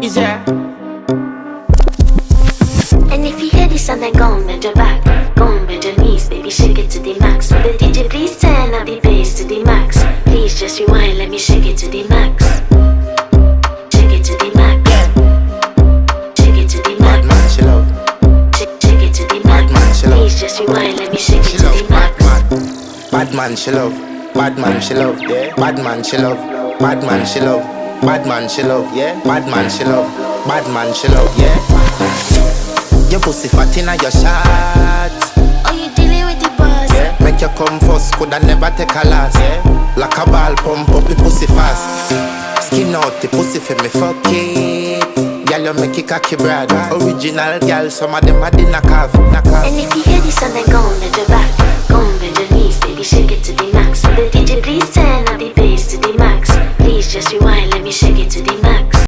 Is there? And if you hear this and then go on bend your back, go on bend your knees, baby shake it to the max. Will the DJ please turn up the bass to the max? Please just rewind, let me shake it to the max. Shake it to the max. Shake it to the Bad max. man, she love. Shake it to the Bad man, max. she love. Please just rewind, let me shake She it to love. the max. Bad man, she love. Bad man, she love. Yeah. Bad man, she love. Bad man, she love. Bad man, she love. Yeah. Bad man, she love. Bad man, she love. Yeah. Your pussy fat inna your shots. Oh, you dealing with the boss? Yeah. Make you come first, coulda never take a last. Yeah. Like a ball pump up the pussy fast. Skin out the pussy for me fuck it. Girl, you make it cocky brother. Original girl, some of them a the knock off. And if you hear this and then go on bend your back, go on bend your knees, baby shake it to the max. Will the DJ please turn up the bass to the max? Please just rewind, let me shake it to the max.